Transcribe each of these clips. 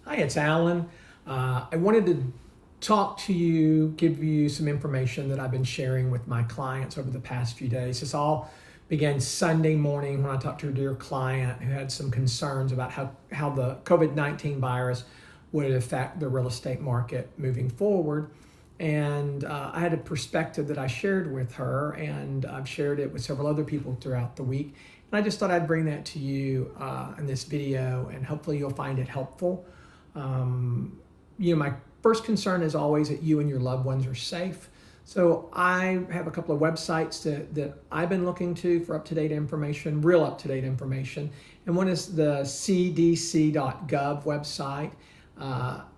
Hi, it's Alan. I wanted to talk to you, give you some information that I've been sharing with my clients over the past few days. This all began Sunday morning when I talked to a dear client who had some concerns about how the COVID-19 virus would affect the real estate market moving forward. And I had a perspective that I shared with her, and I've shared it with several other people throughout the week. And I just thought I'd bring that to you in this video, and hopefully you'll find it helpful. My first concern is always that you and your loved ones are safe. So I have a couple of websites that I've been looking to for up-to-date information, real up-to-date information. And one is the cdc.gov website,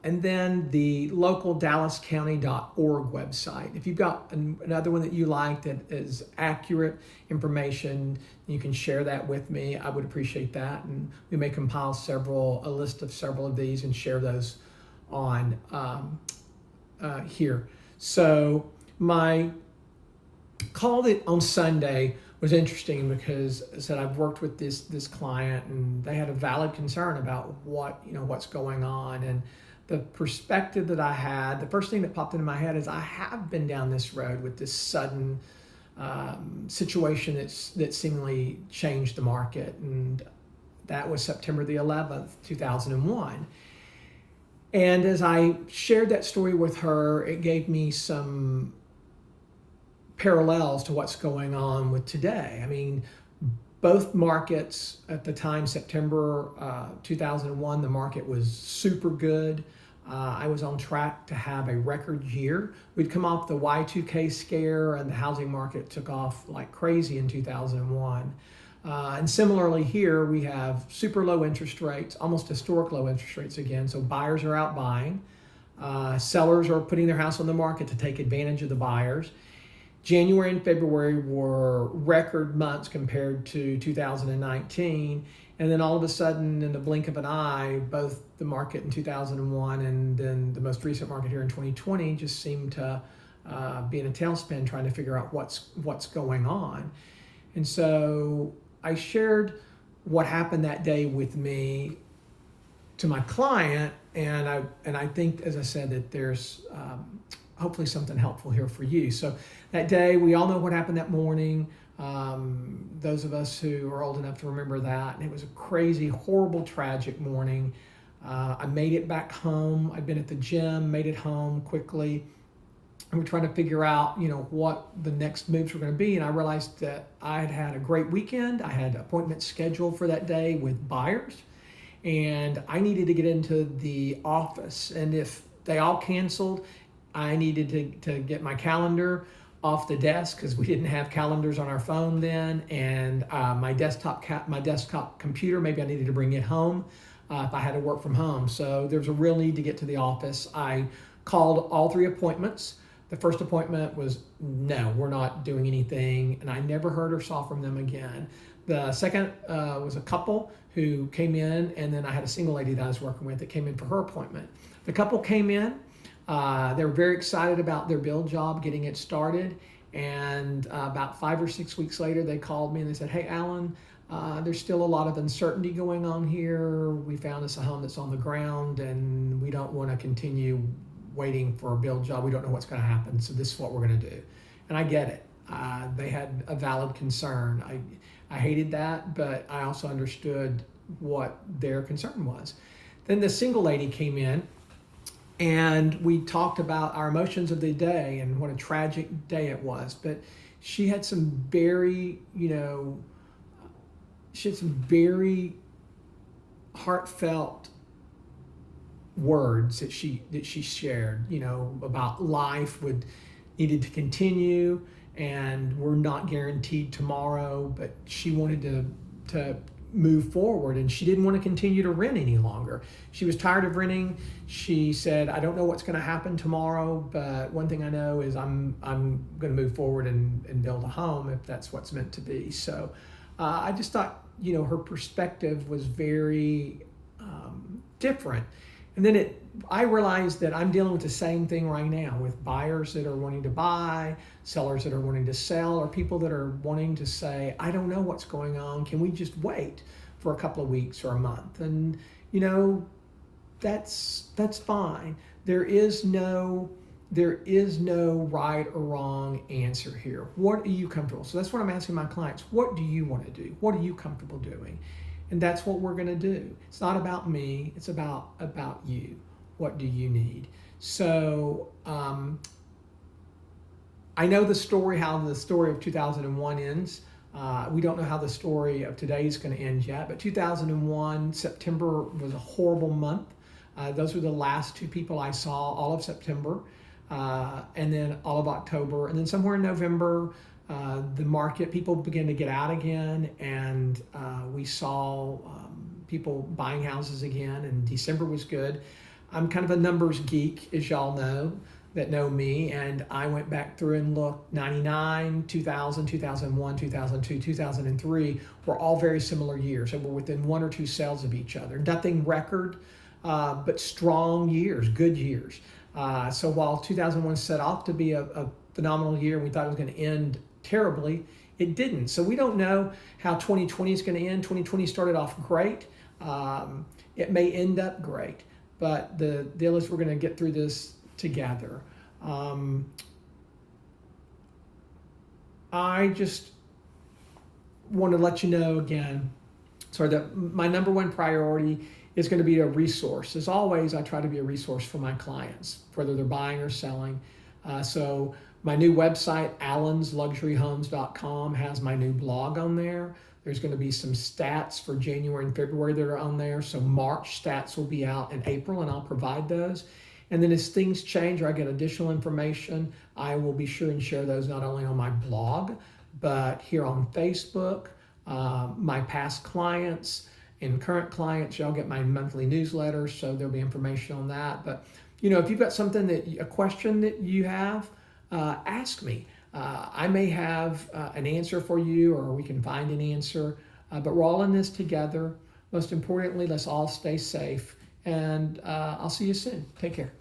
and then the local dallascounty.org website. If you've got another one that you like that is accurate information, you can share that with me. I would appreciate that. And we may compile a list of several of these and share those on here. So my call on Sunday was interesting because I said I've worked with this client, and they had a valid concern about what's going on. And the perspective that I had, the first thing that popped into my head is I have been down this road with this sudden situation that seemingly changed the market, and that was September the 11th, 2001. And as I shared that story with her, it gave me some parallels to what's going on with today. I mean, both markets at the time, September 2001, the market was super good. I was on track to have a record year. We'd come off the Y2K scare, and the housing market took off like crazy in 2001. And similarly here, we have super low interest rates, almost historic low interest rates again. So buyers are out buying. Sellers are putting their house on the market to take advantage of the buyers. January and February were record months compared to 2019. And then all of a sudden, in the blink of an eye, both the market in 2001 and then the most recent market here in 2020 just seemed to be in a tailspin, trying to figure out what's going on. And so I shared what happened that day with me to my client, and I think, as I said, that there's hopefully something helpful here for you. So that day, we all know what happened that morning. Those of us who are old enough to remember that, and it was a crazy, horrible, tragic morning. I made it back home. I'd been at the gym, made it home quickly. And we're trying to figure out, what the next moves were going to be. And I realized that I had had a great weekend. I had appointments scheduled for that day with buyers, and I needed to get into the office. And if they all canceled, I needed to get my calendar off the desk, because we didn't have calendars on our phone then. And my desktop computer, maybe I needed to bring it home if I had to work from home. So there's a real need to get to the office. I called all 3 appointments. The first appointment was, no, we're not doing anything, and I never heard or saw from them again. The second was a couple who came in, and then I had a single lady that I was working with that came in for her appointment. The couple came in. They were very excited about their build job, getting it started, and about 5 or 6 weeks later, they called me and they said, "Hey, Alan, there's still a lot of uncertainty going on here. We found us a home that's on the ground, and we don't want to continue waiting for a build job. We don't know what's going to happen, so this is what we're going to do." And I get it. They had a valid concern. I hated that, but I also understood what their concern was. Then the single lady came in, and we talked about our emotions of the day and what a tragic day it was. But she had some very, heartfelt words that she shared, about life needed to continue, and we're not guaranteed tomorrow, but she wanted to move forward, and she didn't want to continue to rent any longer. She was tired of renting. She said, "I don't know what's going to happen tomorrow, but one thing I know is I'm going to move forward and build a home if that's what's meant to be." So I just thought, her perspective was very different. And then I realized that I'm dealing with the same thing right now with buyers that are wanting to buy, sellers that are wanting to sell, or people that are wanting to say, "I don't know what's going on. Can we just wait for a couple of weeks or a month?" And, that's fine. There is no right or wrong answer here. What are you comfortable? So that's what I'm asking my clients. What do you want to do? What are you comfortable doing? And that's what we're going to do. It's not about me. It's about you. What do you need? So I know the story, how the story of 2001 ends. We don't know how the story of today is going to end yet, but 2001, September was a horrible month. Those were the last two people I saw all of September, and then all of October. And then somewhere in November, the market, people began to get out again, and we saw people buying houses again, and December was good. I'm kind of a numbers geek, as y'all know, that know me, and I went back through and looked. 99, 2000, 2001, 2002, 2003 were all very similar years, and we're within one or two sales of each other. Nothing record, but strong years, good years. So while 2001 set off to be a phenomenal year, and we thought it was going to end terribly, it didn't. So we don't know how 2020 is going to end. 2020 started off great. It may end up great, but the deal is we're going to get through this together. I just want to let you know again, that my number one priority is going to be a resource. As always, I try to be a resource for my clients, whether they're buying or selling. So my new website, allensluxuryhomes.com, has my new blog on there. There's going to be some stats for January and February that are on there. So March stats will be out in April, and I'll provide those. And then as things change or I get additional information, I will be sure and share those not only on my blog, but here on Facebook. My past clients and current clients, y'all get my monthly newsletter, so there'll be information on that. But if you've got something a question that you have, ask me. I may have an answer for you, or we can find an answer. But we're all in this together. Most importantly, let's all stay safe. And I'll see you soon. Take care.